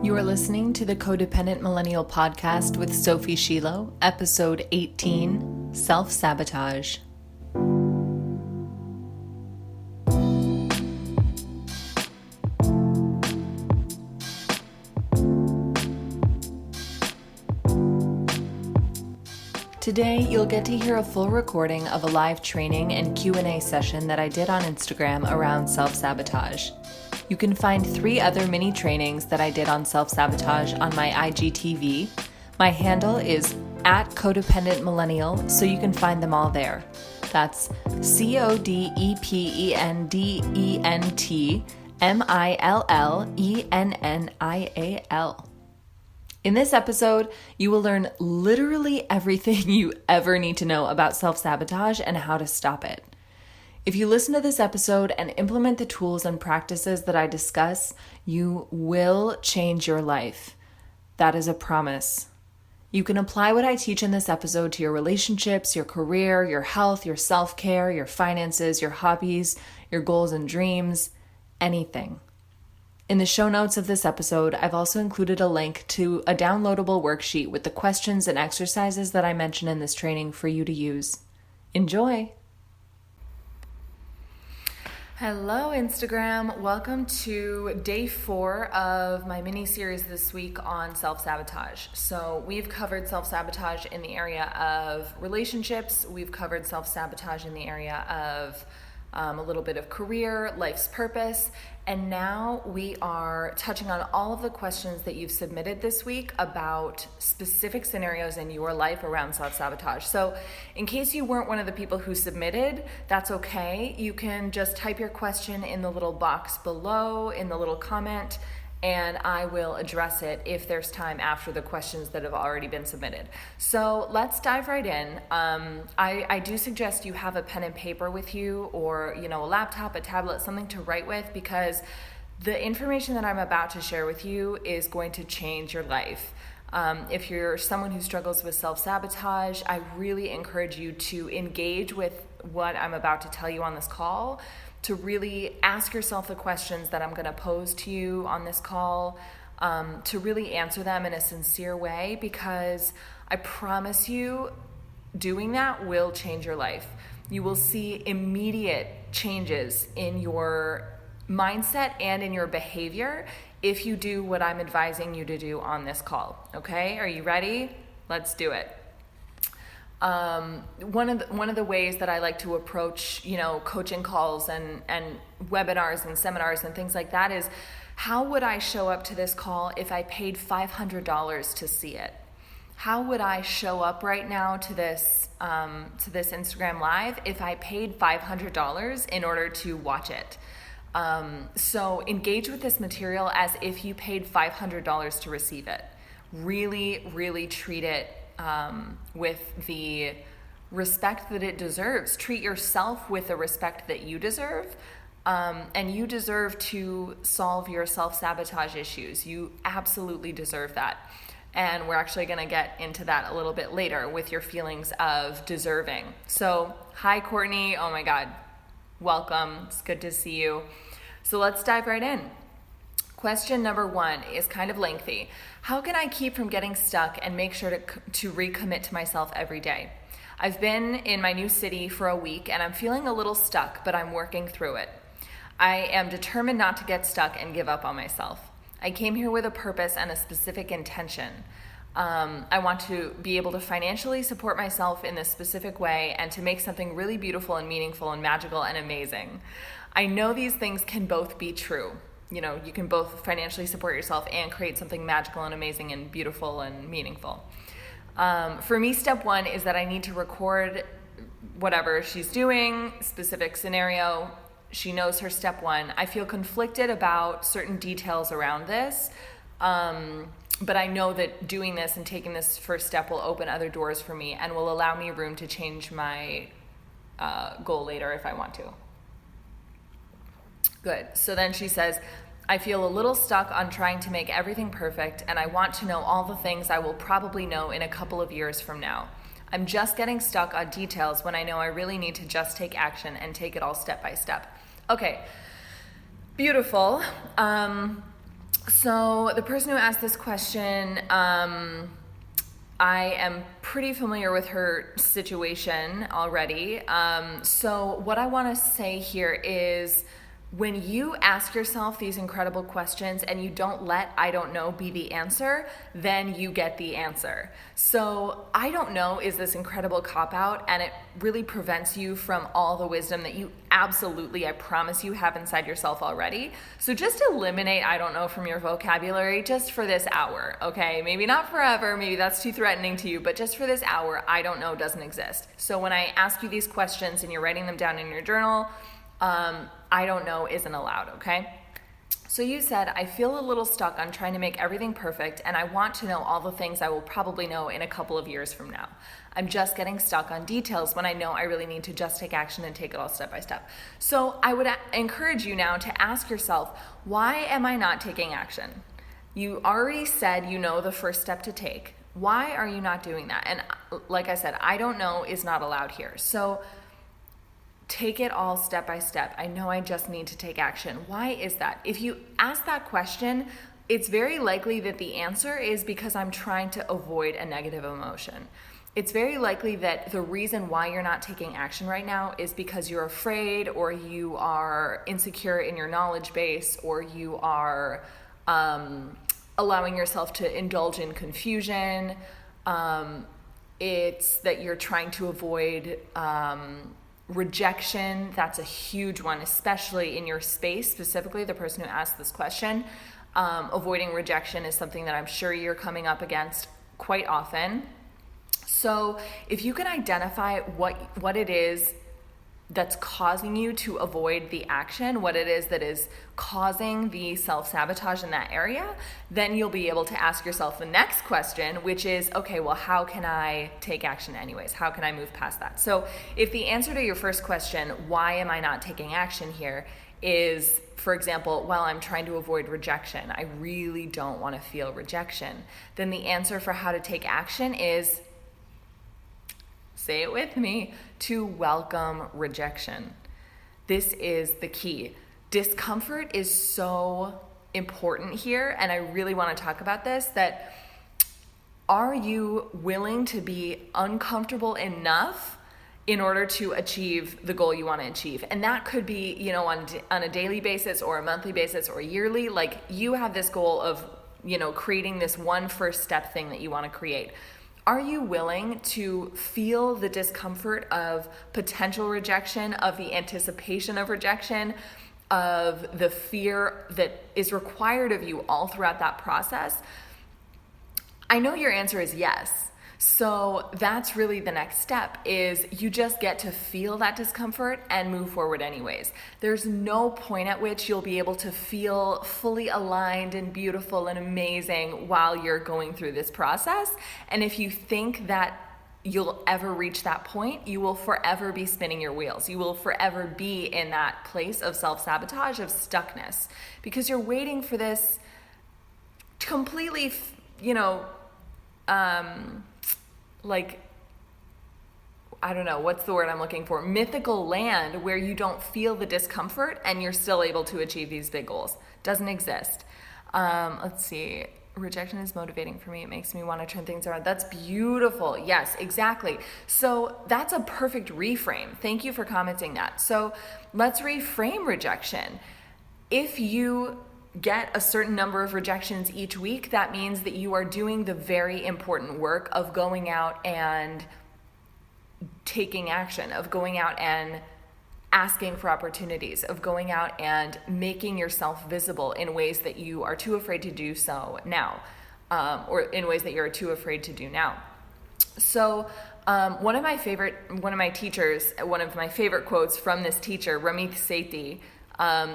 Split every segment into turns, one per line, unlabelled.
You are listening to the Codependent Millennial Podcast with Sophie Shilo, episode 18, Self-Sabotage. Today, you'll get to hear a full recording of a live training and Q&A session that I did on Instagram around self-sabotage. You can find 3 other mini trainings that I did on self-sabotage on my IGTV. My handle is @codependentmillennial, so you can find them all there. That's CODEPENDENTMILLENNIAL. In this episode, you will learn literally everything you ever need to know about self-sabotage and how to stop it. If you listen to this episode and implement the tools and practices that I discuss, you will change your life. That is a promise. You can apply what I teach in this episode to your relationships, your career, your health, your self-care, your finances, your hobbies, your goals and dreams, anything. In the show notes of this episode, I've also included a link to a downloadable worksheet with the questions and exercises that I mention in this training for you to use. Enjoy! Hello, Instagram. Welcome to day 4 of my mini-series this week on self-sabotage. So we've covered self-sabotage in the area of relationships. We've covered self-sabotage in the area of a little bit of career, life's purpose, and now we are touching on all of the questions that you've submitted this week about specific scenarios in your life around self-sabotage. So in case you weren't one of the people who submitted, that's okay. You can just type your question in the little box below, in the little comment, and I will address it if there's time after the questions that have already been submitted. So let's dive right in. I do suggest you have a pen and paper with you, or a laptop, a tablet, something to write with, because the information that I'm about to share with you is going to change your life. If you're someone who struggles with self-sabotage, I really encourage you to engage with what I'm about to tell you on this call, to really ask yourself the questions that I'm going to pose to you on this call, to really answer them in a sincere way, because I promise you doing that will change your life. You will see immediate changes in your mindset and in your behavior if you do what I'm advising you to do on this call. Okay, are you ready? Let's do it. One of the ways that I like to approach, coaching calls and webinars and seminars and things like that is, how would I show up to this call if I paid $500 to see it? How would I show up right now to this Instagram Live if I paid $500 in order to watch it? So engage with this material as if you paid $500 to receive it. Really, really treat it with the respect that it deserves. Treat yourself with the respect that you deserve. And you deserve to solve your self-sabotage issues. You absolutely deserve that. And we're actually going to get into that a little bit later with your feelings of deserving. So, hi, Courtney. Oh my God. Welcome. It's good to see you. So let's dive right in. Question number 1 is kind of lengthy. How can I keep from getting stuck and make sure to recommit to myself every day? I've been in my new city for a week and I'm feeling a little stuck, but I'm working through it. I am determined not to get stuck and give up on myself. I came here with a purpose and a specific intention. I want to be able to financially support myself in this specific way and to make something really beautiful and meaningful and magical and amazing. I know these things can both be true. You can both financially support yourself and create something magical and amazing and beautiful and meaningful. For me, step 1 is that I need to record whatever she's doing, specific scenario. She knows her step 1. I feel conflicted about certain details around this, but I know that doing this and taking this first step will open other doors for me and will allow me room to change my goal later if I want to. Good. So then she says, I feel a little stuck on trying to make everything perfect, and I want to know all the things I will probably know in a couple of years from now. I'm just getting stuck on details when I know I really need to just take action and take it all step by step. Okay, beautiful. So the person who asked this question, I am pretty familiar with her situation already. So what I want to say here is, when you ask yourself these incredible questions and you don't let "I don't know" be the answer, then you get the answer. So "I don't know" is this incredible cop-out, and it really prevents you from all the wisdom that you absolutely, I promise you, have inside yourself already. So just eliminate "I don't know" from your vocabulary just for this hour, okay? Maybe not forever, maybe that's too threatening to you, but just for this hour, "I don't know" doesn't exist. So when I ask you these questions and you're writing them down in your journal, "I don't know" isn't allowed, okay? So you said, "I feel a little stuck on trying to make everything perfect, and I want to know all the things I will probably know in a couple of years from now. I'm just getting stuck on details when I know I really need to just take action and take it all step by step." So I would encourage you now to ask yourself, why am I not taking action? You already said you know the first step to take. Why are you not doing that? And like I said, "I don't know" is not allowed here. So take it all step by step. I know I just need to take action. Why is that? If you ask that question, it's very likely that the answer is because I'm trying to avoid a negative emotion. It's very likely that the reason why you're not taking action right now is because you're afraid, or you are insecure in your knowledge base, or you are allowing yourself to indulge in confusion. It's that you're trying to avoid rejection. That's a huge one, especially in your space, specifically the person who asked this question. Avoiding rejection is something that I'm sure you're coming up against quite often. So if you can identify what it is that's causing you to avoid the action, what it is that is causing the self-sabotage in that area, then you'll be able to ask yourself the next question, which is, okay, well, how can I take action anyways? How can I move past that? So if the answer to your first question, why am I not taking action here, is, for example, well, I'm trying to avoid rejection, I really don't want to feel rejection, then the answer for how to take action is, say it with me, to welcome rejection. This is the key. Discomfort is so important here, and I really want to talk about this, that are you willing to be uncomfortable enough in order to achieve the goal you want to achieve? And that could be, on a daily basis or a monthly basis or yearly. Like, you have this goal of, creating this one first step thing that you want to create. Are you willing to feel the discomfort of potential rejection, of the anticipation of rejection, of the fear that is required of you all throughout that process? I know your answer is yes. So that's really the next step, is you just get to feel that discomfort and move forward anyways. There's no point at which you'll be able to feel fully aligned and beautiful and amazing while you're going through this process. And if you think that you'll ever reach that point, you will forever be spinning your wheels. You will forever be in that place of self-sabotage, of stuckness, because you're waiting for this completely, I don't know, what's the word I'm looking for? Mythical land where you don't feel the discomfort and you're still able to achieve these big goals. Doesn't exist. Let's see. Rejection is motivating for me. It makes me want to turn things around. That's beautiful. Yes, exactly. So that's a perfect reframe. Thank you for commenting that. So let's reframe rejection. If you get a certain number of rejections each week, that means that you are doing the very important work of going out and taking action, of going out and asking for opportunities, of going out and making yourself visible in ways that you are too afraid to do so now, or in ways that you're too afraid to do now. So one of my favorite quotes from this teacher, Ramit Sethi,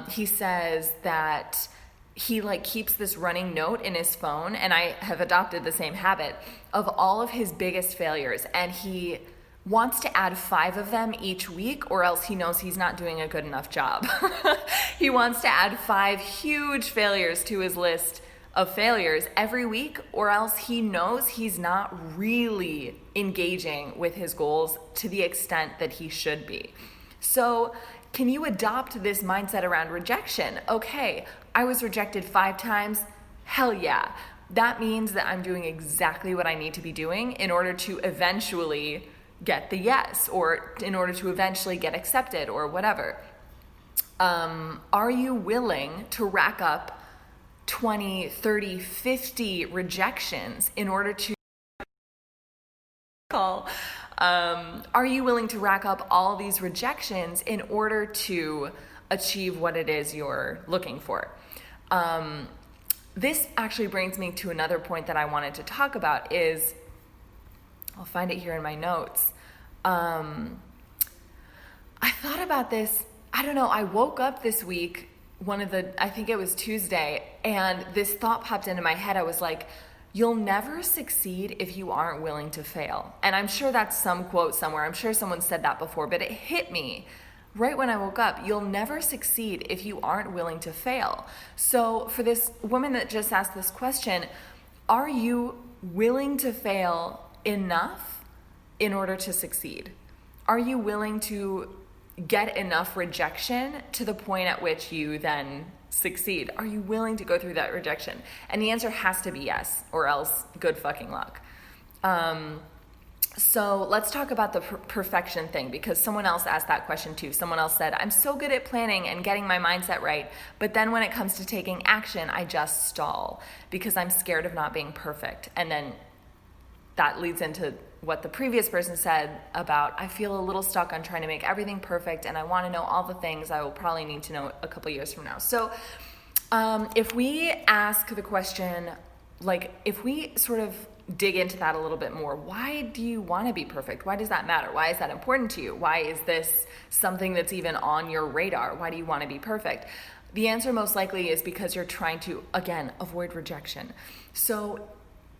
he says that he keeps this running note in his phone, and I have adopted the same habit, of all of his biggest failures, and he wants to add 5 of them each week, or else he knows he's not doing a good enough job. He wants to add 5 huge failures to his list of failures every week, or else he knows he's not really engaging with his goals to the extent that he should be. So can you adopt this mindset around rejection? Okay, I was rejected 5 times. Hell yeah. That means that I'm doing exactly what I need to be doing in order to eventually get the yes, or in order to eventually get accepted, or whatever. Are you willing to rack up 20, 30, 50 rejections in order to are you willing to rack up all these rejections in order to achieve what it is you're looking for? This actually brings me to another point that I wanted to talk about is, I'll find it here in my notes. I thought about this, I don't know, I woke up this week, I think it was Tuesday, and this thought popped into my head. I was like, you'll never succeed if you aren't willing to fail. And I'm sure that's some quote somewhere. I'm sure someone said that before, but it hit me right when I woke up. You'll never succeed if you aren't willing to fail. So for this woman that just asked this question, are you willing to fail enough in order to succeed? Are you willing to get enough rejection to the point at which you then succeed? Are you willing to go through that rejection? And the answer has to be yes, or else good fucking luck. So let's talk about the perfection thing, because someone else asked that question too. Someone else said, I'm so good at planning and getting my mindset right, but then when it comes to taking action, I just stall because I'm scared of not being perfect. And then that leads into what the previous person said about, I feel a little stuck on trying to make everything perfect, and I want to know all the things I will probably need to know a couple years from now. So if we ask the question, like, if we sort of dig into that a little bit more, why do you want to be perfect? Why does that matter? Why is that important to you? Why is this something that's even on your radar? Why do you want to be perfect? The answer most likely is because you're trying to, again, avoid rejection. So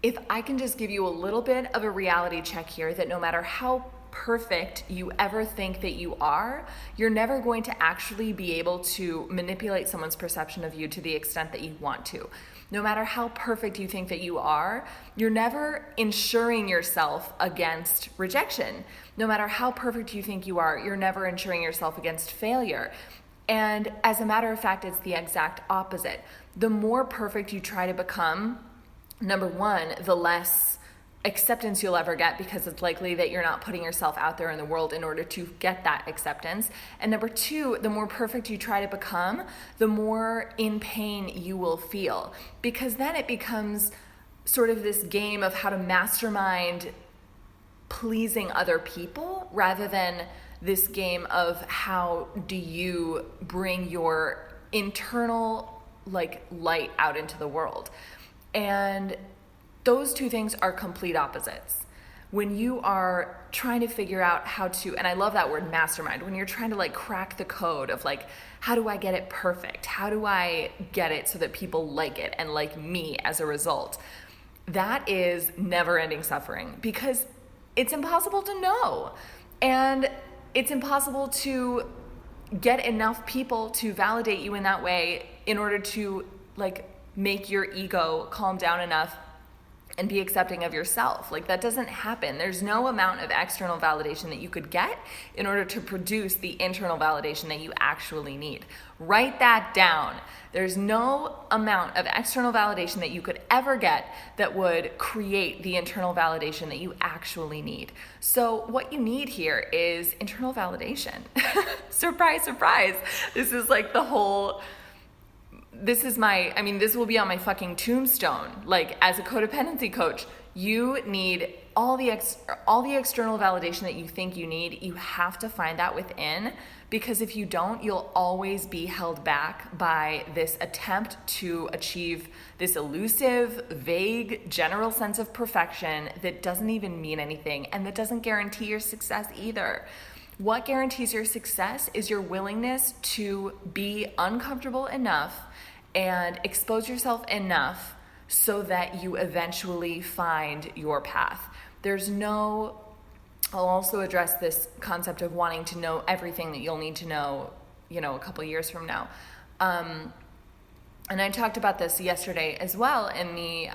if I can just give you a little bit of a reality check here, that no matter how perfect you ever think that you are, you're never going to actually be able to manipulate someone's perception of you to the extent that you want to. No matter how perfect you think that you are, you're never insuring yourself against rejection. No matter how perfect you think you are, you're never insuring yourself against failure. And as a matter of fact, it's the exact opposite. The more perfect you try to become, number one, the less acceptance you'll ever get, because it's likely that you're not putting yourself out there in the world in order to get that acceptance. And number two, the more perfect you try to become, the more in pain you will feel, because then it becomes sort of this game of how to mastermind pleasing other people rather than this game of how do you bring your internal light out into the world. And those two things are complete opposites. When you are trying to figure out how to, and I love that word mastermind, when you're trying to crack the code of how do I get it perfect? How do I get it so that people like it and like me as a result? That is never-ending suffering, because it's impossible to know. And it's impossible to get enough people to validate you in that way in order to make your ego calm down enough and be accepting of yourself. That doesn't happen. There's no amount of external validation that you could get in order to produce the internal validation that you actually need. Write that down. There's no amount of external validation that you could ever get that would create the internal validation that you actually need. So what you need here is internal validation. Surprise, surprise. This is this will be on my fucking tombstone. As a codependency coach, you need all the external validation that you think you need. You have to find that within, because if you don't, you'll always be held back by this attempt to achieve this elusive, vague, general sense of perfection that doesn't even mean anything and that doesn't guarantee your success either. What guarantees your success is your willingness to be uncomfortable enough and expose yourself enough so that you eventually find your path. I'll also address this concept of wanting to know everything that you'll need to know, a couple years from now. And I talked about this yesterday as well in the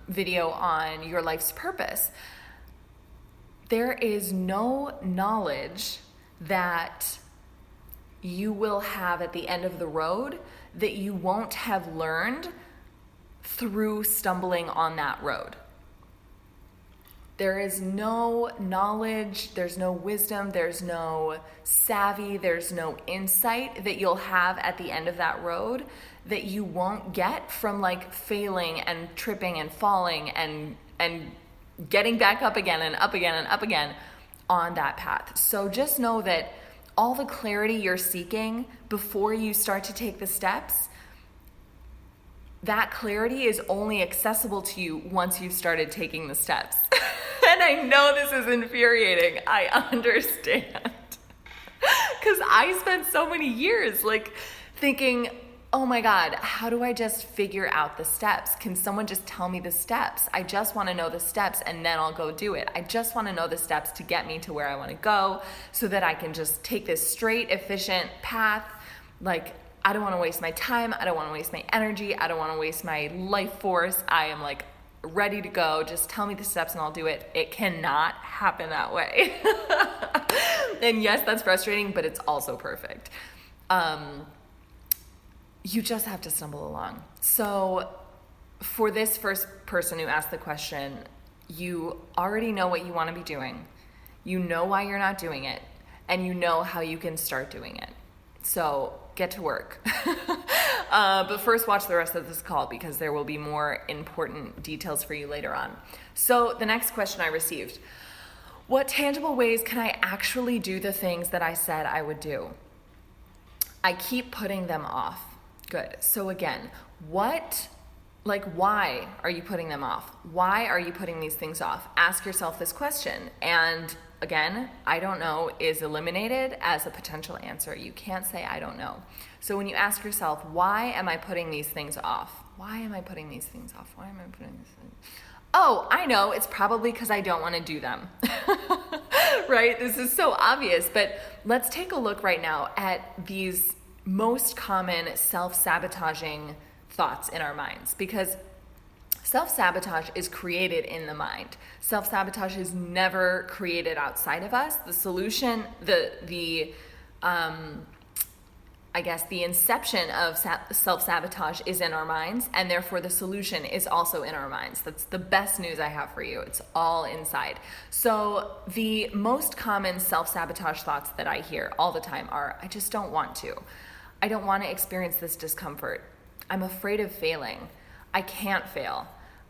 video on your life's purpose. There is no knowledge that you will have at the end of the road that you won't have learned through stumbling on that road. There is no knowledge, there's no wisdom, there's no savvy, there's no insight that you'll have at the end of that road that you won't get from like failing and tripping and falling and getting back up again and up again and up again on that path. So just know that all the clarity you're seeking before you start to take the steps, that clarity is only accessible to you once you've started taking the steps. And I know this is infuriating. I understand. Because I spent so many years like thinking, oh my God, how do I just figure out the steps? Can someone just tell me the steps? I just want to know the steps and then I'll go do it. I just want to know the steps to get me to where I want to go so that I can just take this straight, efficient path. Like, I don't want to waste my time. I don't want to waste my energy. I don't want to waste my life force. I am like ready to go. Just tell me the steps and I'll do it. It cannot happen that way. And yes, that's frustrating, but it's also perfect. You just have to stumble along. So for this first person who asked the question, you already know what you want to be doing. You know why you're not doing it, and you know how you can start doing it. So get to work. But first watch the rest of this call because there will be more important details for you later on. So the next question I received, what tangible ways can I actually do the things that I said I would do? I keep putting them off. Good. So again, why are you putting them off? Why are you putting these things off? Ask yourself this question. And again, I don't know is eliminated as a potential answer. You can't say I don't know. So when you ask yourself, why am I putting these things off? Why am I putting these things off? Why am I putting these things? Oh, I know. It's probably because I don't want to do them. Right? This is so obvious. But let's take a look right now at these most common self-sabotaging thoughts in our minds, because self-sabotage is created in the mind. Self-sabotage is never created outside of us. The solution, the inception of self-sabotage is in our minds, and therefore the solution is also in our minds. That's the best news I have for you. It's all inside. So the most common self-sabotage thoughts that I hear all the time are, I just don't want to. I don't want to experience this discomfort. I'm afraid of failing. I can't fail.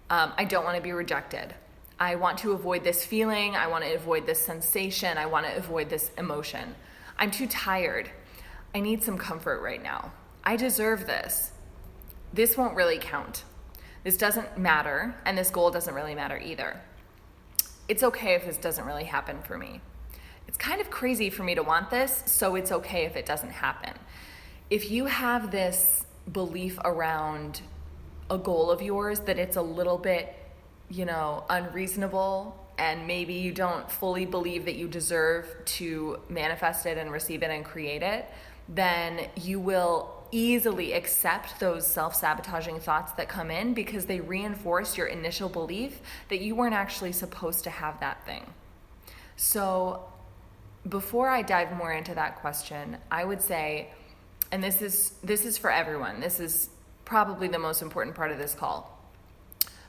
I don't want to be rejected. I want to avoid this feeling. I want to avoid this sensation. I want to avoid this emotion. I'm too tired. I need some comfort right now. I deserve this. This won't really count. This doesn't matter, and this goal doesn't really matter either. It's okay if this doesn't really happen for me. It's kind of crazy for me to want this, so it's okay if it doesn't happen. If you have this belief around a goal of yours that it's a little bit, unreasonable, and maybe you don't fully believe that you deserve to manifest it and receive it and create it, then you will easily accept those self-sabotaging thoughts that come in because they reinforce your initial belief that you weren't actually supposed to have that thing. So before I dive more into that question, I would say, and this is for everyone, this is probably the most important part of this call,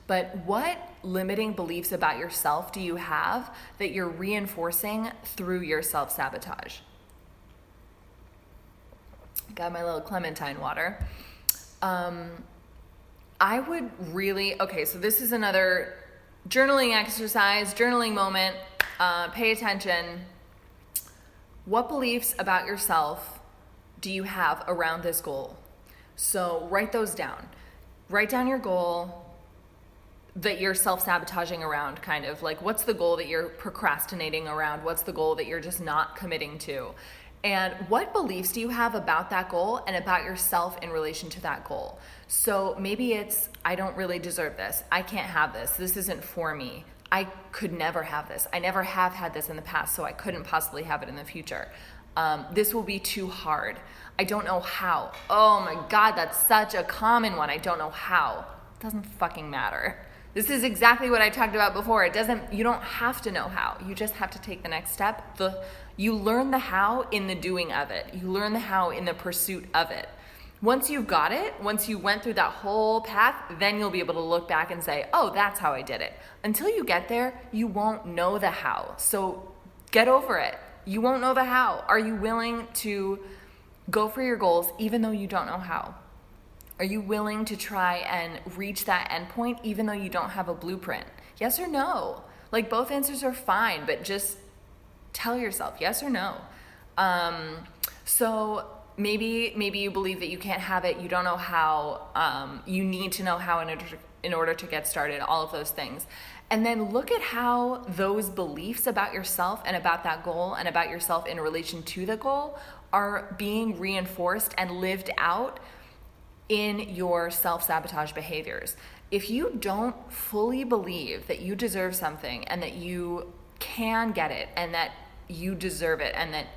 but what limiting beliefs about yourself do you have that you're reinforcing through your self-sabotage? Got my little clementine water. I would really, okay, so this is another journaling exercise, journaling moment. Pay attention. What beliefs about yourself do you have around this goal? So write those down. Write down your goal that you're self-sabotaging around, kind of like what's the goal that you're procrastinating around? What's the goal that you're just not committing to? And what beliefs do you have about that goal and about yourself in relation to that goal? So maybe it's, I don't really deserve this. I can't have this. This isn't for me. I could never have this. I never have had this in the past, so I couldn't possibly have it in the future. This will be too hard. I don't know how. Oh my God, that's such a common one. I don't know how. It doesn't fucking matter. This is exactly what I talked about before. You don't have to know how. You just have to take the next step. You learn the how in the doing of it. You learn the how in the pursuit of it. Once you've got it, once you went through that whole path, then you'll be able to look back and say, oh, that's how I did it. Until you get there, you won't know the how. So get over it. You won't know the how. Are you willing to go for your goals even though you don't know how? Are you willing to try and reach that endpoint even though you don't have a blueprint? Yes or no? Like, both answers are fine, but just tell yourself yes or no. So maybe you believe that you can't have it, you don't know how, you need to know how in order to get started, all of those things. And then look at how those beliefs about yourself and about that goal and about yourself in relation to the goal are being reinforced and lived out in your self-sabotage behaviors. If you don't fully believe that you deserve something and that you can get it and that you deserve it and that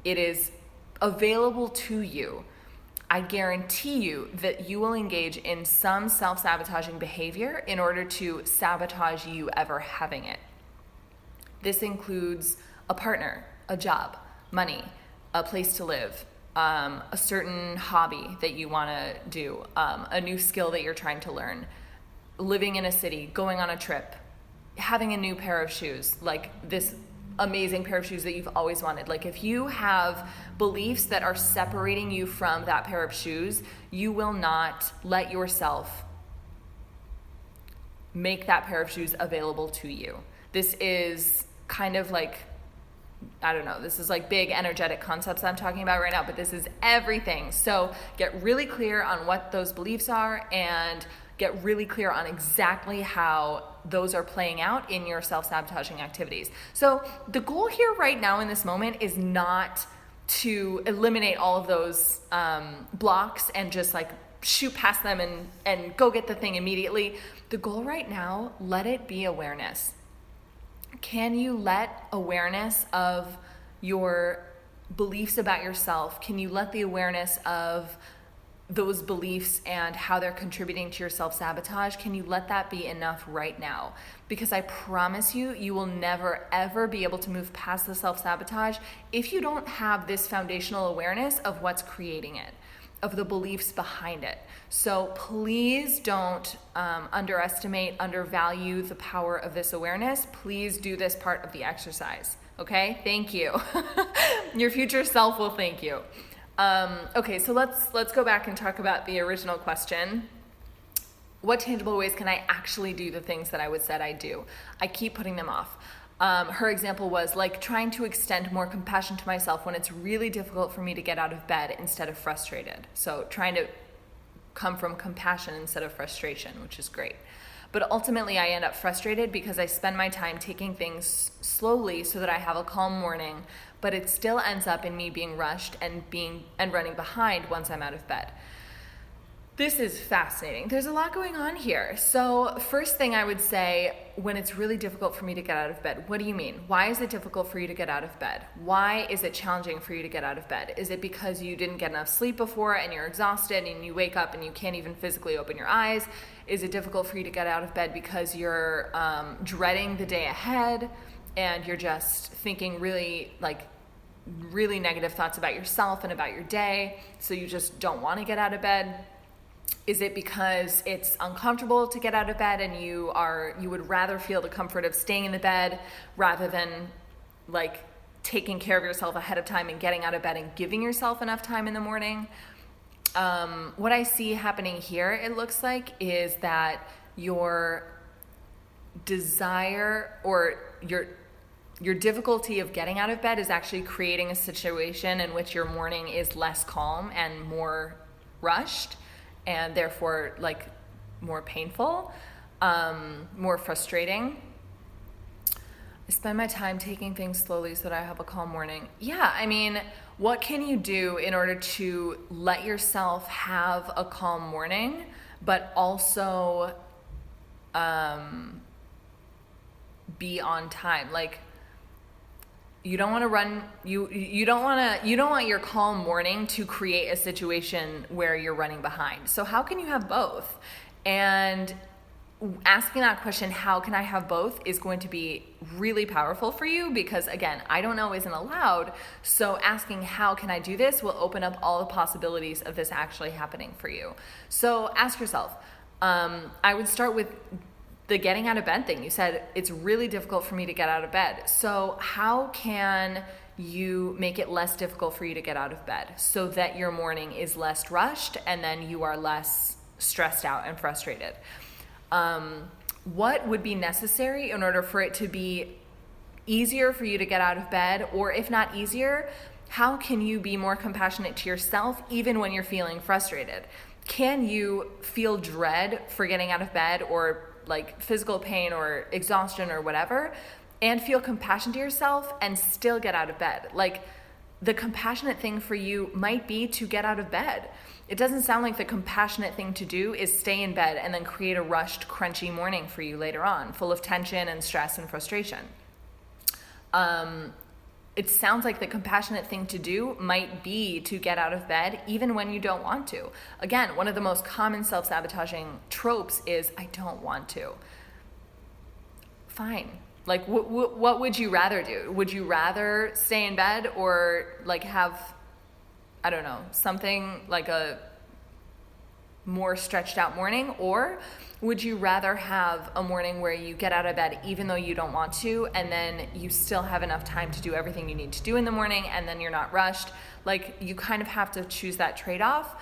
it is available to you, I guarantee you that you will engage in some self-sabotaging behavior in order to sabotage you ever having it. This includes a partner, a job, money, a place to live, a certain hobby that you want to do, a new skill that you're trying to learn, living in a city, going on a trip, having a new pair of shoes, like this amazing pair of shoes that you've always wanted. Like, if you have beliefs that are separating you from that pair of shoes, you will not let yourself make that pair of shoes available to you. This is kind of like, I don't know, this is like big energetic concepts I'm talking about right now, but this is everything. So get really clear on what those beliefs are and get really clear on exactly how those are playing out in your self-sabotaging activities. So the goal here right now in this moment is not to eliminate all of those blocks and just like shoot past them and go get the thing immediately. The goal right now, let it be awareness. Can you let awareness of your beliefs about yourself, can you let the awareness of those beliefs and how they're contributing to your self-sabotage, can you let that be enough right now? Because I promise you, you will never ever be able to move past the self-sabotage if you don't have this foundational awareness of what's creating it, of the beliefs behind it. So please don't undervalue the power of this awareness. Please do this part of the exercise, okay? Thank you. Your future self will thank you. Okay, so let's go back and talk about the original question. What tangible ways can I actually do the things that I would said I'd do? I keep putting them off. Her example was like trying to extend more compassion to myself when it's really difficult for me to get out of bed instead of frustrated. So trying to come from compassion instead of frustration, which is great. But ultimately I end up frustrated because I spend my time taking things slowly so that I have a calm morning, but it still ends up in me being rushed and running behind once I'm out of bed. This is fascinating. There's a lot going on here. So first thing I would say, when it's really difficult for me to get out of bed, what do you mean? Why is it difficult for you to get out of bed? Why is it challenging for you to get out of bed? Is it because you didn't get enough sleep before and you're exhausted and you wake up and you can't even physically open your eyes? Is it difficult for you to get out of bed because you're dreading the day ahead and you're just thinking really negative thoughts about yourself and about your day, so you just don't want to get out of bed? Is it because it's uncomfortable to get out of bed and you would rather feel the comfort of staying in the bed rather than like taking care of yourself ahead of time and getting out of bed and giving yourself enough time in the morning? What I see happening here, it looks like, is that your desire or your difficulty of getting out of bed is actually creating a situation in which your morning is less calm and more rushed, and therefore like more painful, more frustrating. I spend my time taking things slowly so that I have a calm morning. Yeah, I mean, what can you do in order to let yourself have a calm morning, but also be on time? Like, you don't want to run, you don't want your calm morning to create a situation where you're running behind. So how can you have both? And asking that question, how can I have both, is going to be really powerful for you, because again, I don't know isn't allowed. So asking how can I do this will open up all the possibilities of this actually happening for you. So ask yourself, I would start with the getting out of bed thing. You said it's really difficult for me to get out of bed. So how can you make it less difficult for you to get out of bed so that your morning is less rushed and then you are less stressed out and frustrated? What would be necessary in order for it to be easier for you to get out of bed? Or if not easier, how can you be more compassionate to yourself even when you're feeling frustrated? Can you feel dread for getting out of bed, or like physical pain or exhaustion or whatever, and feel compassion to yourself and still get out of bed? Like, the compassionate thing for you might be to get out of bed. It doesn't sound like the compassionate thing to do is stay in bed and then create a rushed, crunchy morning for you later on, full of tension and stress and frustration. It sounds like the compassionate thing to do might be to get out of bed even when you don't want to. Again, one of the most common self-sabotaging tropes is, I don't want to. Fine. Like, what would you rather do? Would you rather stay in bed or like have, I don't know, something like a more stretched out morning? Or would you rather have a morning where you get out of bed even though you don't want to, and then you still have enough time to do everything you need to do in the morning, and then you're not rushed? Like, you kind of have to choose that trade-off.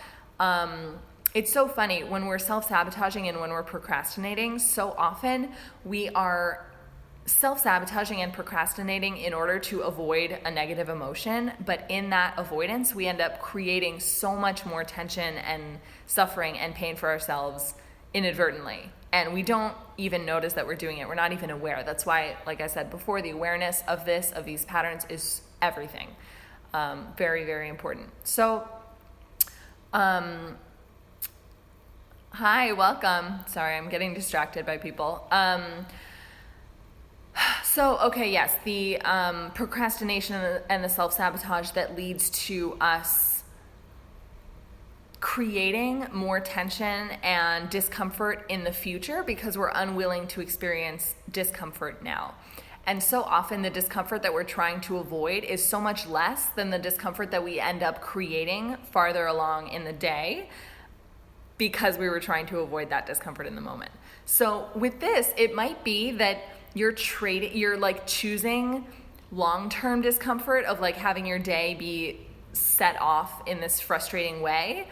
It's so funny when we're self-sabotaging and when we're procrastinating. So often we are self-sabotaging and procrastinating in order to avoid a negative emotion, but in that avoidance we end up creating so much more tension and suffering and pain for ourselves inadvertently, and we don't even notice that we're doing it. We're not even aware. That's why, like I said before, the awareness of these patterns is everything. Very, very important. So hi, welcome. Sorry, I'm getting distracted by people. So, okay, yes, the procrastination and the self-sabotage that leads to us creating more tension and discomfort in the future because we're unwilling to experience discomfort now. And so often the discomfort that we're trying to avoid is so much less than the discomfort that we end up creating farther along in the day because we were trying to avoid that discomfort in the moment. So with this, it might be that you're like choosing long-term discomfort of like having your day be set off in this frustrating way.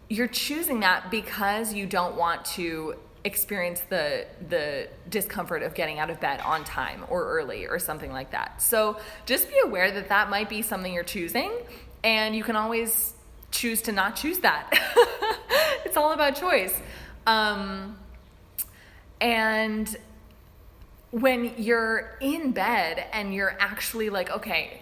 You're choosing that because you don't want to experience the discomfort of getting out of bed on time or early or something like that. So just be aware that that might be something you're choosing, and you can always choose to not choose that. It's all about choice. And when you're in bed and you're actually like, okay,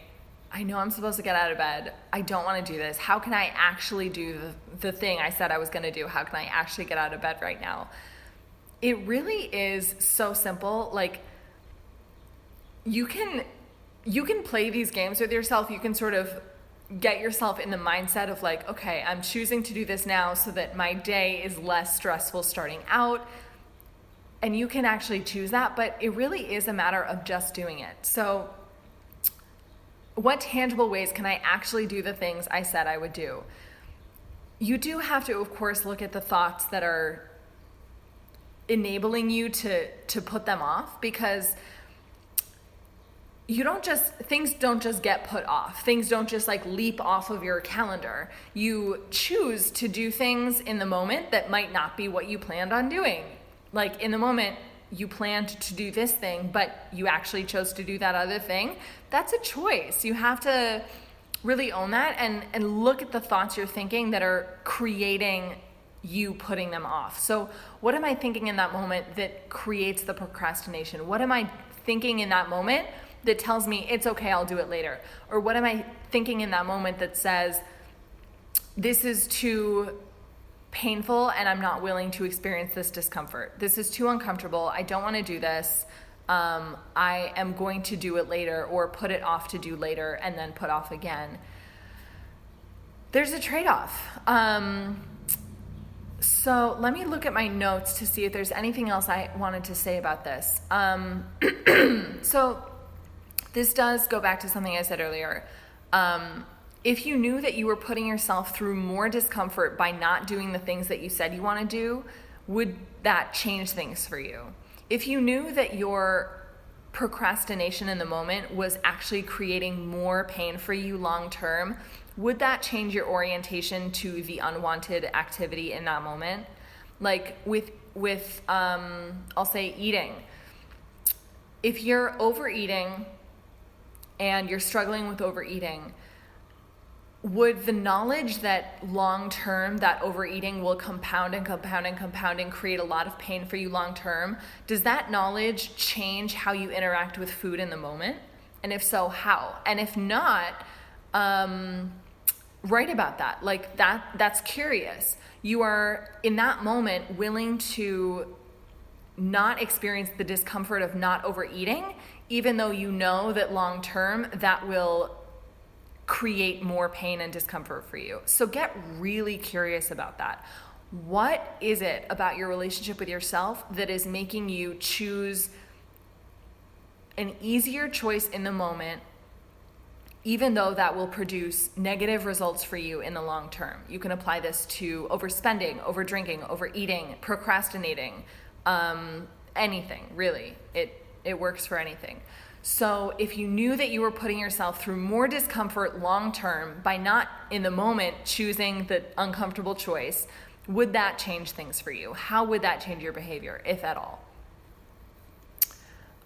I know I'm supposed to get out of bed. I don't want to do this. How can I actually do the thing I said I was going to do? How can I actually get out of bed right now? It really is so simple. Like, you can play these games with yourself. You can sort of get yourself in the mindset of like, okay, I'm choosing to do this now so that my day is less stressful starting out. And you can actually choose that, but it really is a matter of just doing it. So what tangible ways can I actually do the things I said I would do? You do have to, of course, look at the thoughts that are enabling you to put them off, because things don't just get put off. Things don't just like leap off of your calendar. You choose to do things in the moment that might not be what you planned on doing. Like, in the moment, you planned to do this thing, but you actually chose to do that other thing. That's a choice. You have to really own that and look at the thoughts you're thinking that are creating you putting them off. So what am I thinking in that moment that creates the procrastination? What am I thinking in that moment that tells me it's okay, I'll do it later? Or what am I thinking in that moment that says, this is too painful and I'm not willing to experience this discomfort. This is too uncomfortable. I don't want to do this. I am going to do it later, or put it off to do later and then put off again. There's a trade-off. So let me look at my notes to see if there's anything else I wanted to say about this. So this does go back to something I said earlier. If you knew that you were putting yourself through more discomfort by not doing the things that you said you want to do, would that change things for you? If you knew that your procrastination in the moment was actually creating more pain for you long term, would that change your orientation to the unwanted activity in that moment? Like with I'll say eating. If you're overeating and you're struggling with overeating, would the knowledge that long term that overeating will compound and compound and compound and create a lot of pain for you long term, does that knowledge change how you interact with food in the moment? And if so, how? And if not, write about that. Like that's curious. You are in that moment willing to not experience the discomfort of not overeating, even though you know that long term that will create more pain and discomfort for you. So get really curious about that. What is it about your relationship with yourself that is making you choose an easier choice in the moment, even though that will produce negative results for you in the long term? You can apply this to overspending, overdrinking, overeating, procrastinating, anything, really. It works for anything. So if you knew that you were putting yourself through more discomfort long term by not in the moment choosing the uncomfortable choice, would that change things for you? How would that change your behavior, if at all?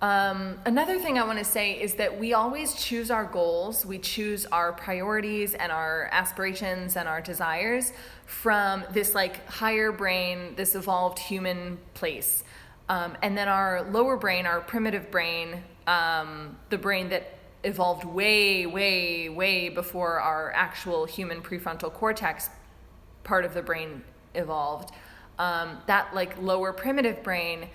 Another thing I want to say is that we always choose our goals, we choose our priorities and our aspirations and our desires from this like higher brain, this evolved human place. And then our lower brain, our primitive brain, the brain that evolved way, way, way before our actual human prefrontal cortex part of the brain evolved, that like lower primitive brain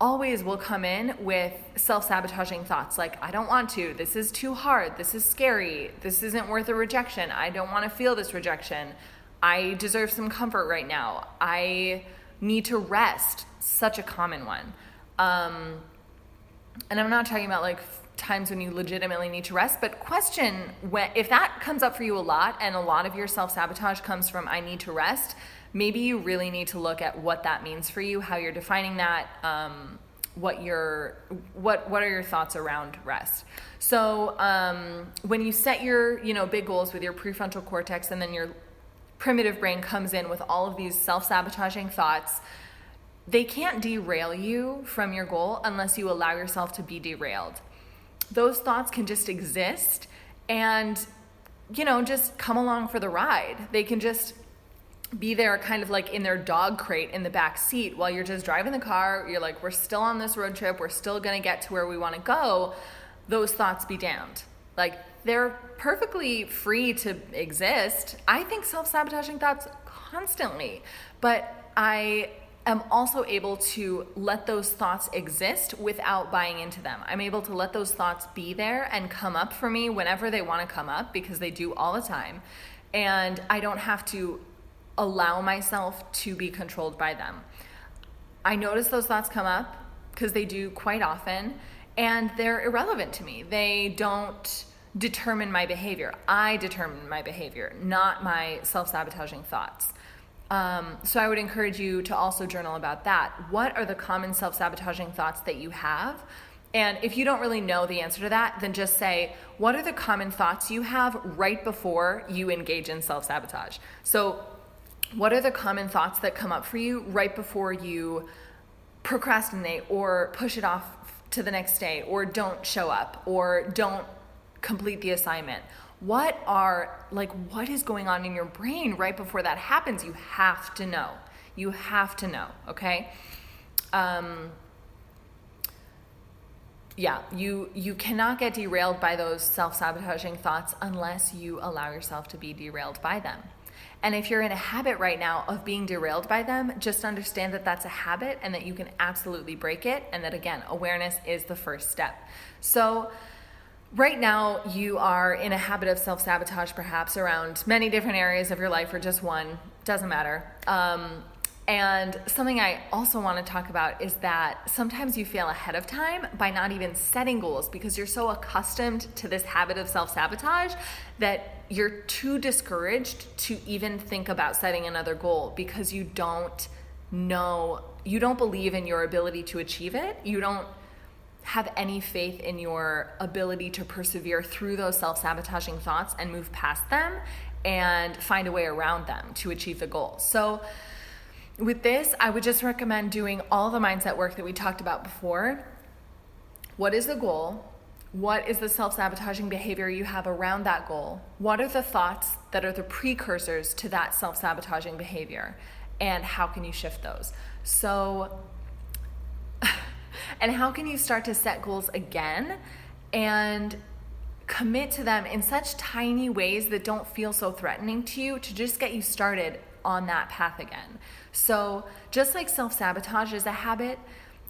always will come in with self-sabotaging thoughts like, I don't want to, this is too hard, this is scary, this isn't worth a rejection, I don't want to feel this rejection, I deserve some comfort right now, I need to rest. Such a common one. And I'm not talking about like times when you legitimately need to rest, but question if that comes up for you a lot and a lot of your self-sabotage comes from I need to rest, maybe you really need to look at what that means for you, how you're defining that, what are your thoughts around rest. So when you set your big goals with your prefrontal cortex and then your primitive brain comes in with all of these self-sabotaging thoughts, they can't derail you from your goal unless you allow yourself to be derailed. Those thoughts can just exist and, just come along for the ride. They can just be there kind of like in their dog crate in the back seat while you're just driving the car. You're like, we're still on this road trip. We're still going to get to where we want to go. Those thoughts be damned. Like, they're perfectly free to exist. I think self-sabotaging thoughts constantly, but I am also able to let those thoughts exist without buying into them. I'm able to let those thoughts be there and come up for me whenever they want to come up, because they do all the time. And I don't have to allow myself to be controlled by them. I notice those thoughts come up because they do quite often, and they're irrelevant to me. They don't determine my behavior. I determine my behavior, not my self-sabotaging thoughts. So I would encourage you to also journal about that. What are the common self-sabotaging thoughts that you have? And if you don't really know the answer to that, then just say, what are the common thoughts you have right before you engage in self-sabotage? So what are the common thoughts that come up for you right before you procrastinate or push it off to the next day or don't show up or don't complete the assignment? What is going on in your brain right before that happens? You have to know. You have to know, okay? You cannot get derailed by those self-sabotaging thoughts unless you allow yourself to be derailed by them. And if you're in a habit right now of being derailed by them, just understand that that's a habit and that you can absolutely break it, and that, again, awareness is the first step. So right now, you are in a habit of self-sabotage perhaps around many different areas of your life, or just one, doesn't matter. And something I also want to talk about is that sometimes you fail ahead of time by not even setting goals because you're so accustomed to this habit of self-sabotage that you're too discouraged to even think about setting another goal because you don't believe in your ability to achieve it. You don't have any faith in your ability to persevere through those self-sabotaging thoughts and move past them and find a way around them to achieve the goal. So with this, I would just recommend doing all the mindset work that we talked about before. What is the goal? What is the self-sabotaging behavior you have around that goal? What are the thoughts that are the precursors to that self-sabotaging behavior? And how can you shift those? So, and how can you start to set goals again and commit to them in such tiny ways that don't feel so threatening to you to just get you started on that path again? So just like self-sabotage is a habit,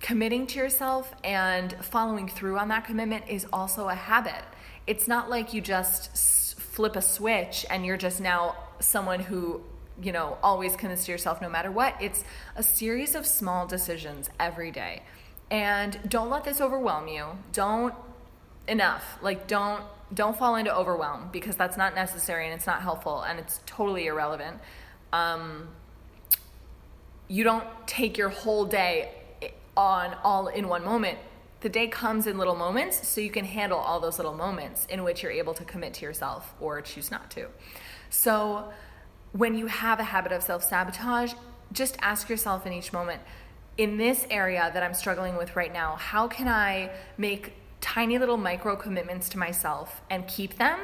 committing to yourself and following through on that commitment is also a habit. It's not like you just flip a switch and you're just now someone who, always commits to yourself no matter what. It's a series of small decisions every day. And don't let this overwhelm you. Don't fall into overwhelm because that's not necessary and it's not helpful and it's totally irrelevant. You don't take your whole day on all in one moment. The day comes in little moments, so you can handle all those little moments in which you're able to commit to yourself or choose not to. So when you have a habit of self-sabotage, just ask yourself in each moment, in this area that I'm struggling with right now, how can I make tiny little micro commitments to myself and keep them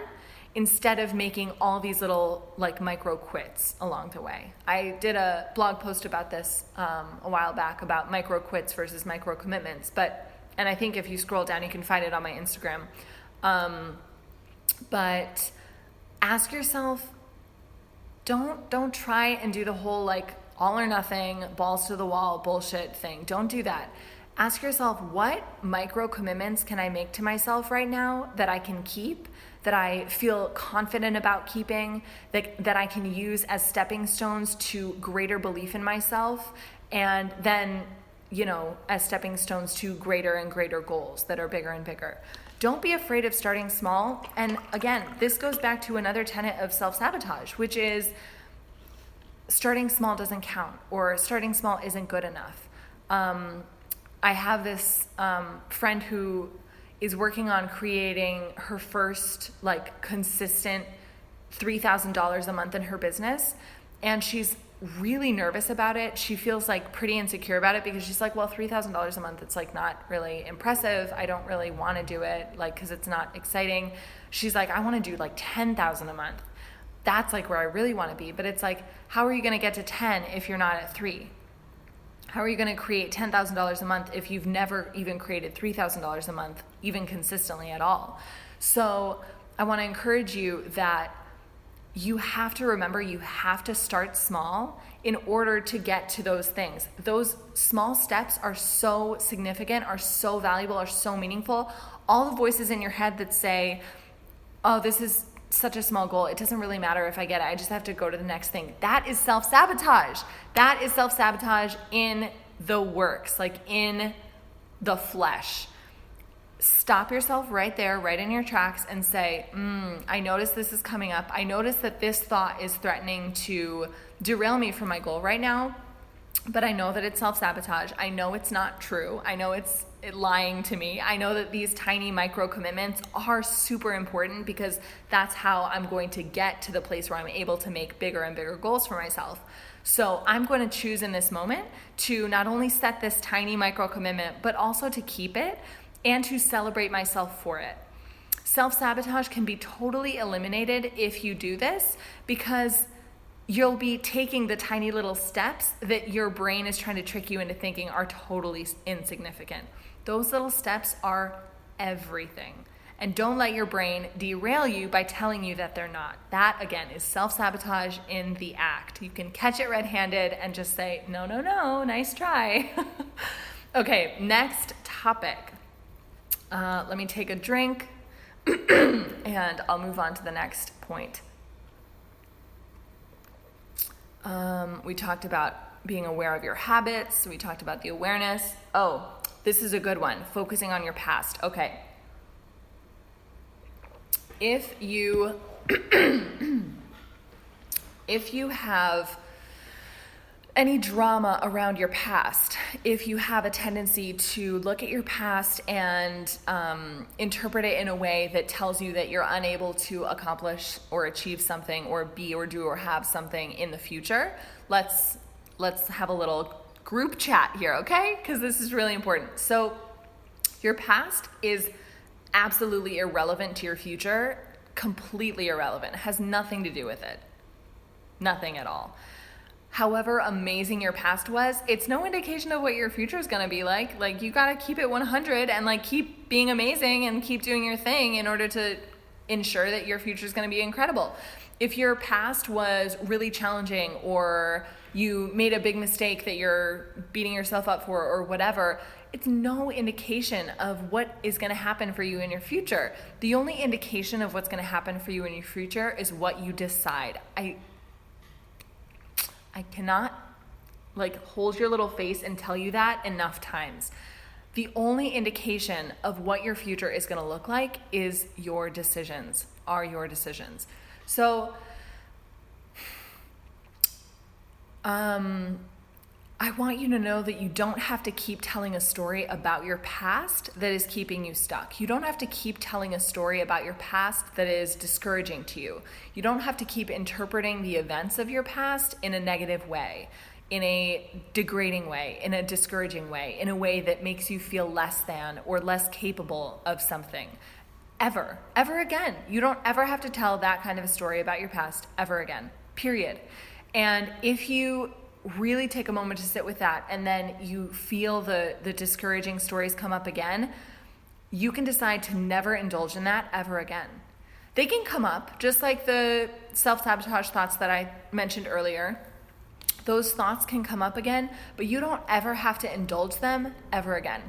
instead of making all these little micro quits along the way? I did a blog post about this a while back about micro quits versus micro commitments, and I think if you scroll down, you can find it on my Instagram. But ask yourself, don't try and do the whole all or nothing, balls to the wall bullshit thing. Don't do that. Ask yourself, what micro commitments can I make to myself right now that I can keep, that I feel confident about keeping, that I can use as stepping stones to greater belief in myself, and then, as stepping stones to greater and greater goals that are bigger and bigger. Don't be afraid of starting small. And again, this goes back to another tenet of self-sabotage, which is starting small doesn't count, or starting small isn't good enough. I have this friend who is working on creating her first consistent $3,000 a month in her business. And she's really nervous about it. She feels pretty insecure about it because she's well, $3,000 a month, it's not really impressive. I don't really want to do it because it's not exciting. She's I want to do $10,000 a month. That's where I really want to be. But it's how are you going to get to 10 if you're not at 3? How are you going to create $10,000 a month if you've never even created $3,000 a month, even consistently at all? So I want to encourage you that you have to remember you have to start small in order to get to those things. Those small steps are so significant, are so valuable, are so meaningful. All the voices in your head that say, oh, this is such a small goal, it doesn't really matter if I get it, I just have to go to the next thing. That is self-sabotage. That is self-sabotage in the works, in the flesh. Stop yourself right there, right in your tracks, and say, I notice this is coming up. I notice that this thought is threatening to derail me from my goal right now, but I know that it's self-sabotage. I know it's not true. I know it's lying to me. I know that these tiny micro commitments are super important because that's how I'm going to get to the place where I'm able to make bigger and bigger goals for myself. So I'm going to choose in this moment to not only set this tiny micro commitment, but also to keep it and to celebrate myself for it. Self-sabotage can be totally eliminated if you do this because you'll be taking the tiny little steps that your brain is trying to trick you into thinking are totally insignificant. Those little steps are everything. And don't let your brain derail you by telling you that they're not. That, again, is self-sabotage in the act. You can catch it red-handed and just say, no, nice try. Okay, next topic. Let me take a drink and I'll move on to the next point. We talked about being aware of your habits. We talked about the awareness. Oh, this is a good one. Focusing on your past. Okay. If you have any drama around your past, if you have a tendency to look at your past and interpret it in a way that tells you that you're unable to accomplish or achieve something or be or do or have something in the future, let's have a little group chat here, okay? Because this is really important. So your past is absolutely irrelevant to your future, completely irrelevant. It has nothing to do with it. Nothing at all. However amazing your past was, it's no indication of what your future is going to be like. Like, you got to keep it 100 and like keep being amazing and keep doing your thing in order to ensure that your future is going to be incredible. If your past was really challenging, or you made a big mistake that you're beating yourself up for, or whatever, it's no indication of what is going to happen for you in your future. The only indication of what's going to happen for you in your future is what you decide. I cannot hold your little face and tell you that enough times. The only indication of what your future is going to look like is your decisions, are your decisions. So, I want you to know that you don't have to keep telling a story about your past that is keeping you stuck. You don't have to keep telling a story about your past that is discouraging to you. You don't have to keep interpreting the events of your past in a negative way, in a degrading way, in a discouraging way, in a way that makes you feel less than or less capable of something. Ever again. You don't ever have to tell that kind of a story about your past ever again, period. And if you really take a moment to sit with that, and then you feel the discouraging stories come up again, you can decide to never indulge in that ever again. They can come up, just like the self-sabotage thoughts that I mentioned earlier. Those thoughts can come up again, but you don't ever have to indulge them ever again.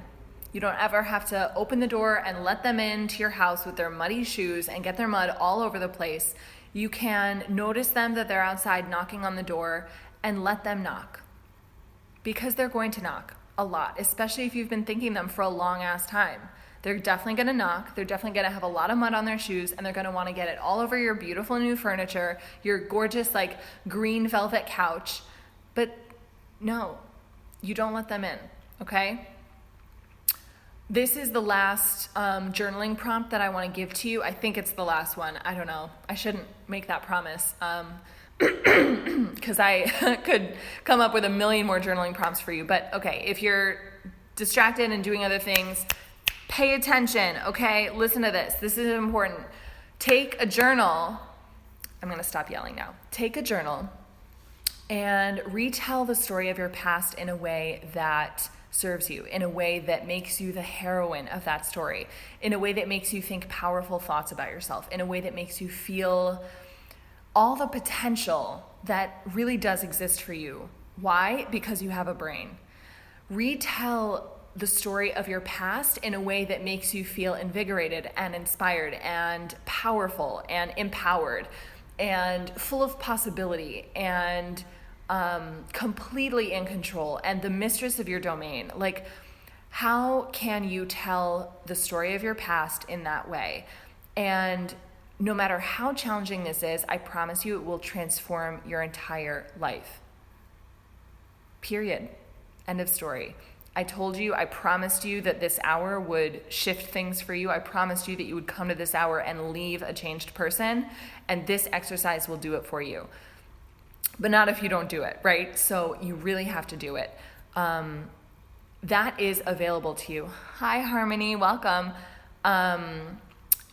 You don't ever have to open the door and let them into your house with their muddy shoes and get their mud all over the place. You can notice them, that they're outside knocking on the door, and let them knock, because they're going to knock a lot, especially if you've been thinking them for a long ass time. They're definitely going to knock. They're definitely going to have a lot of mud on their shoes, and they're going to want to get it all over your beautiful new furniture, your gorgeous green velvet couch. But no, you don't let them in, okay? This is the last journaling prompt that I want to give to you. I think it's the last one. I don't know. I shouldn't make that promise. Because I could come up with a million more journaling prompts for you. But okay, if you're distracted and doing other things, pay attention, okay? Listen to this. This is important. Take a journal. I'm going to stop yelling now. Take a journal and retell the story of your past in a way that serves you, in a way that makes you the heroine of that story, in a way that makes you think powerful thoughts about yourself, in a way that makes you feel all the potential that really does exist for you. Why? Because you have a brain. Retell the story of your past in a way that makes you feel invigorated and inspired and powerful and empowered and full of possibility and completely in control and the mistress of your domain. How can you tell the story of your past in that way? And no matter how challenging this is, I promise you it will transform your entire life. Period. End of story. I told you, I promised you that this hour would shift things for you. I promised you that you would come to this hour and leave a changed person, and this exercise will do it for you. But not if you don't do it, right? So you really have to do it. That is available to you. Hi, Harmony, welcome.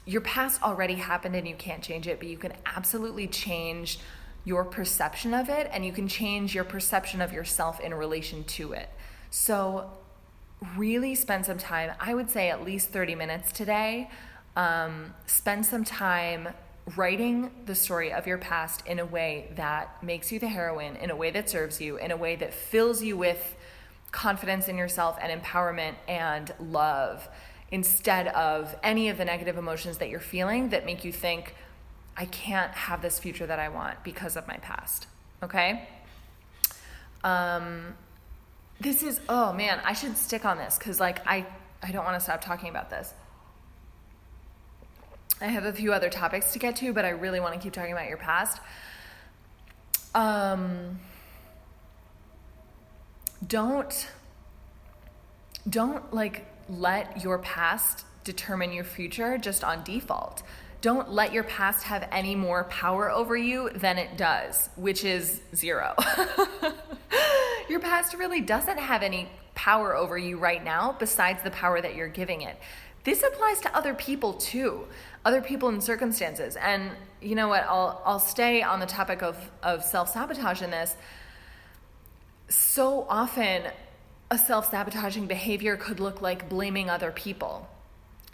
Your past already happened and you can't change it, but you can absolutely change your perception of it, and you can change your perception of yourself in relation to it. So really spend some time, I would say at least 30 minutes today, spend some time writing the story of your past in a way that makes you the heroine, in a way that serves you, in a way that fills you with confidence in yourself and empowerment and love, instead of any of the negative emotions that you're feeling that make you think, I can't have this future that I want because of my past, okay? This is, oh man, I should stick on this because like I don't want to stop talking about this. I have a few other topics to get to, but I really want to keep talking about your past. Don't like let your past determine your future just on default. Don't let your past have any more power over you than it does, which is 0. Your past really doesn't have any power over you right now besides the power that you're giving it. This applies to other people too, other people and circumstances. And you know what, I'll stay on the topic of self-sabotage in this. So often a self-sabotaging behavior could look like blaming other people,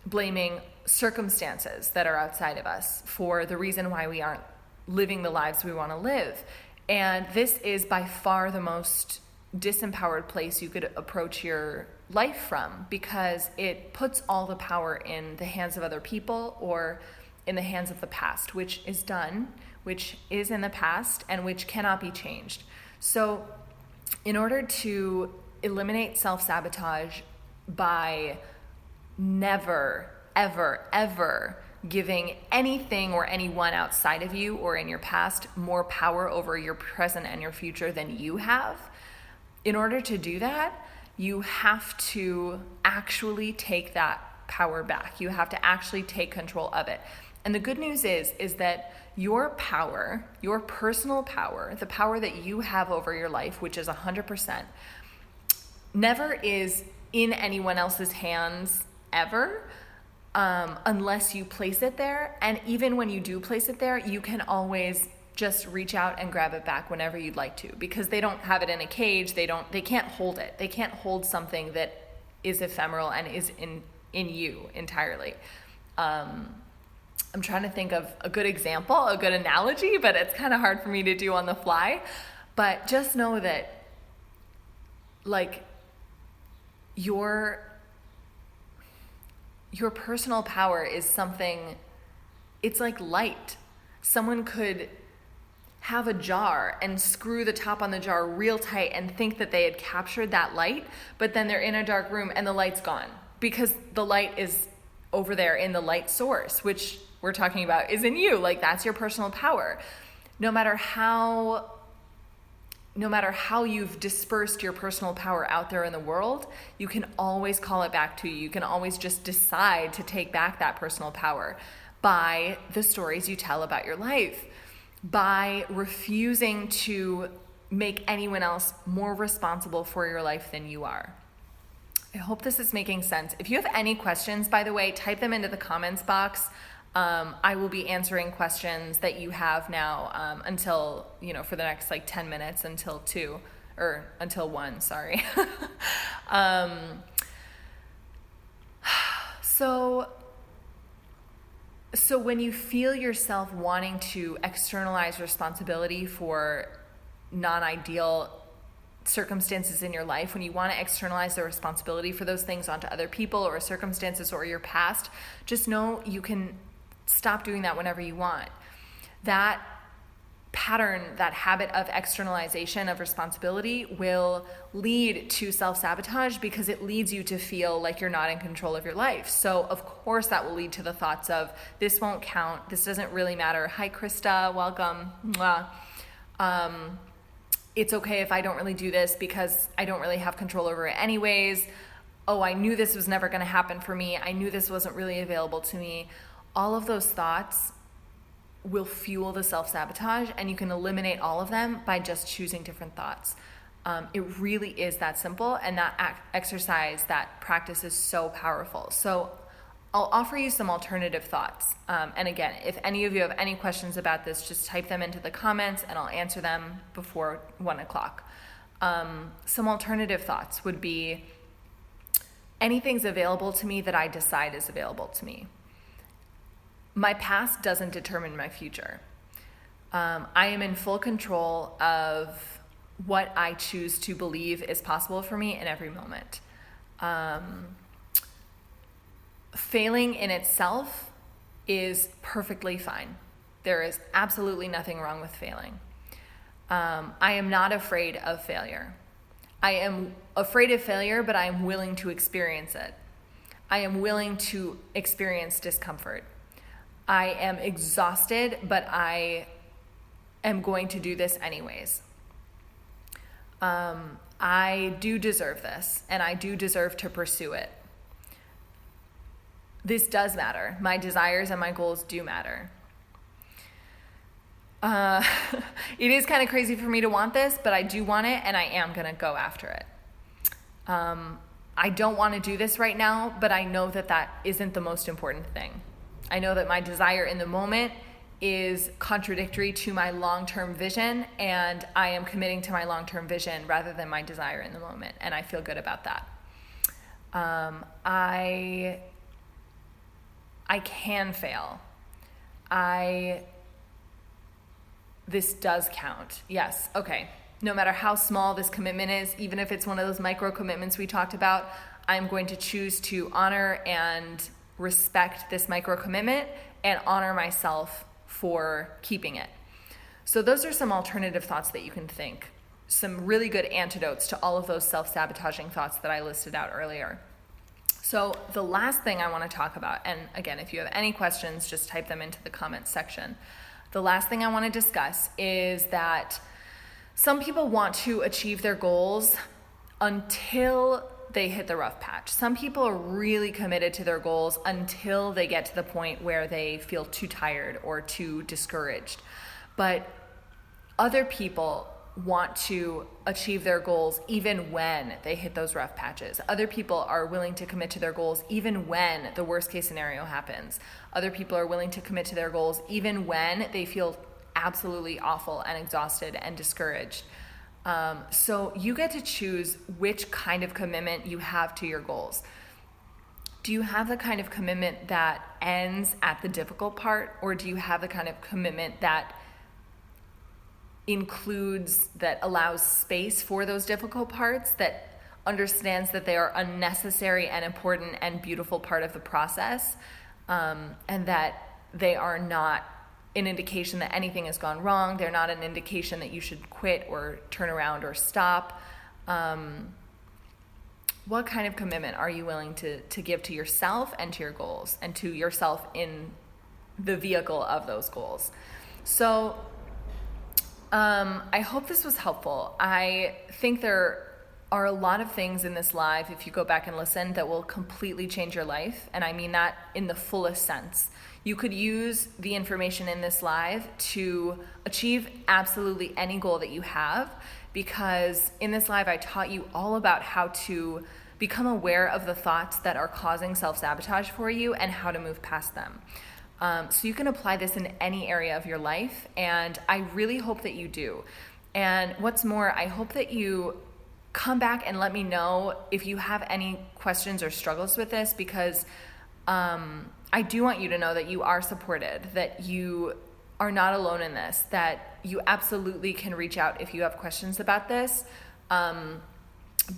blaming circumstances that are outside of us for the reason why we aren't living the lives we want to live. And this is by far the most disempowered place you could approach your life from, because it puts all the power in the hands of other people or in the hands of the past, which is done, which is in the past, and which cannot be changed. So in order to eliminate self-sabotage by never, ever, ever giving anything or anyone outside of you or in your past more power over your present and your future than you have, in order to do that, you have to actually take that power back. You have to actually take control of it. And the good news is that your power, your personal power, the power that you have over your life, which is 100%, never is in anyone else's hands ever, unless you place it there. And even when you do place it there, you can always just reach out and grab it back whenever you'd like to, because they don't have it in a cage. They can't hold it. They can't hold something that is ephemeral and is in you entirely. I'm trying to think of a good example, a good analogy, but it's kind of hard for me to do on the fly. But just know that like your personal power is something, it's like light. Someone could have a jar and screw the top on the jar real tight and think that they had captured that light, but then they're in a dark room and the light's gone because the light is over there in the light source, which we're talking about is in you. Like, that's your personal power. No matter how you've dispersed your personal power out there in the world, you can always call it back to you. You can always just decide to take back that personal power by the stories you tell about your life, by refusing to make anyone else more responsible for your life than you are. I hope this is making sense. If you have any questions, by the way, type them into the comments box. I will be answering questions that you have now until, for the next 10 minutes until 1, sorry. So when you feel yourself wanting to externalize responsibility for non-ideal circumstances in your life, when you want to externalize the responsibility for those things onto other people or circumstances or your past, just know you can stop doing that whenever you want. That pattern, that habit of externalization of responsibility will lead to self-sabotage because it leads you to feel like you're not in control of your life. So of course that will lead to the thoughts of, this won't count, this doesn't really matter. Hi Krista, welcome. It's okay if I don't really do this because I don't really have control over it anyways. Oh, I knew this was never going to happen for me. I knew this wasn't really available to me. All of those thoughts will fuel the self-sabotage, and you can eliminate all of them by just choosing different thoughts. It really is that simple, and that exercise, that practice is so powerful. So I'll offer you some alternative thoughts. And again, if any of you have any questions about this, just type them into the comments and I'll answer them before 1 o'clock. Some alternative thoughts would be, anything's available to me that I decide is available to me. My past doesn't determine my future. I am in full control of what I choose to believe is possible for me in every moment. Failing in itself is perfectly fine. There is absolutely nothing wrong with failing. I am not afraid of failure. I am afraid of failure, but I am willing to experience it. I am willing to experience discomfort. I am exhausted, but I am going to do this anyways. I do deserve this, and I do deserve to pursue it. This does matter. My desires and my goals do matter. It is kind of crazy for me to want this, but I do want it, and I am going to go after it. I don't want to do this right now, but I know that that isn't the most important thing. I know that my desire in the moment is contradictory to my long-term vision, and I am committing to my long-term vision rather than my desire in the moment, and I feel good about that. I can fail. This does count. Yes, okay. No matter how small this commitment is, even if it's one of those micro commitments we talked about, I'm going to choose to honor and respect this micro commitment and honor myself for keeping it. So those are some alternative thoughts that you can think. Some really good antidotes to all of those self-sabotaging thoughts that I listed out earlier. So the last thing I want to talk about, and again, if you have any questions, just type them into the comments section. The last thing I want to discuss is that some people want to achieve their goals until they hit the rough patch. Some people are really committed to their goals until they get to the point where they feel too tired or too discouraged. But other people want to achieve their goals even when they hit those rough patches. Other people are willing to commit to their goals even when the worst case scenario happens. Other people are willing to commit to their goals even when they feel absolutely awful and exhausted and discouraged. So you get to choose which kind of commitment you have to your goals. Do you have the kind of commitment that ends at the difficult part, or do you have the kind of commitment that includes, that allows space for those difficult parts, that understands that they are a necessary and important and beautiful part of the process, and that they are not an indication that anything has gone wrong. They're not an indication that you should quit or turn around or stop. What kind of commitment are you willing to give to yourself and to your goals, and to yourself in the vehicle of those goals? So I hope this was helpful. I think there are a lot of things in this live, if you go back and listen, that will completely change your life. And I mean that in the fullest sense. You could use the information in this live to achieve absolutely any goal that you have, because in this live I taught you all about how to become aware of the thoughts that are causing self-sabotage for you and how to move past them. So you can apply this in any area of your life, and I really hope that you do. And what's more, I hope that you come back and let me know if you have any questions or struggles with this, because I do want you to know that you are supported, that you are not alone in this, that you absolutely can reach out if you have questions about this.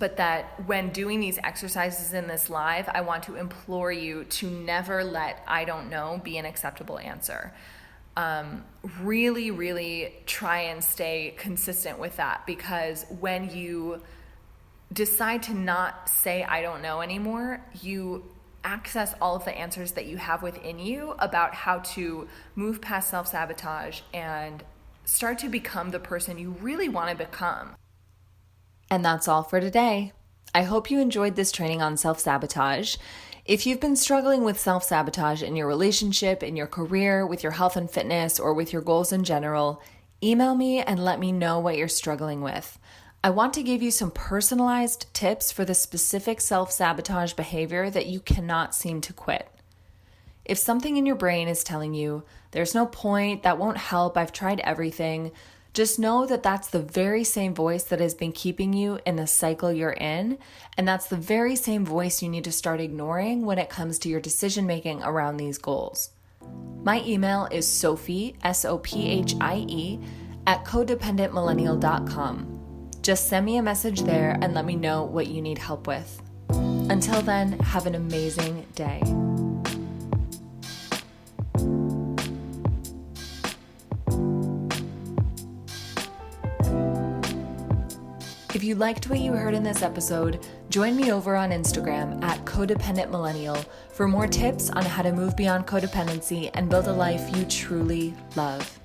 But that when doing these exercises in this live, I want to implore you to never let "I don't know" be an acceptable answer. Really, really try and stay consistent with that, because when you decide to not say "I don't know" anymore, you access all of the answers that you have within you about how to move past self-sabotage and start to become the person you really want to become. And that's all for today. I hope you enjoyed this training on self-sabotage. If you've been struggling with self-sabotage in your relationship, in your career, with your health and fitness, or with your goals in general, email me and let me know what you're struggling with. I want to give you some personalized tips for the specific self-sabotage behavior that you cannot seem to quit. If something in your brain is telling you, "There's no point, that won't help, I've tried everything," just know that that's the very same voice that has been keeping you in the cycle you're in, and that's the very same voice you need to start ignoring when it comes to your decision-making around these goals. My email is Sophie, Sophie, at codependentmillennial.com. Just send me a message there and let me know what you need help with. Until then, have an amazing day. you liked what you heard in this episode, join me over on Instagram at Codependent Millennial for more tips on how to move beyond codependency and build a life you truly love.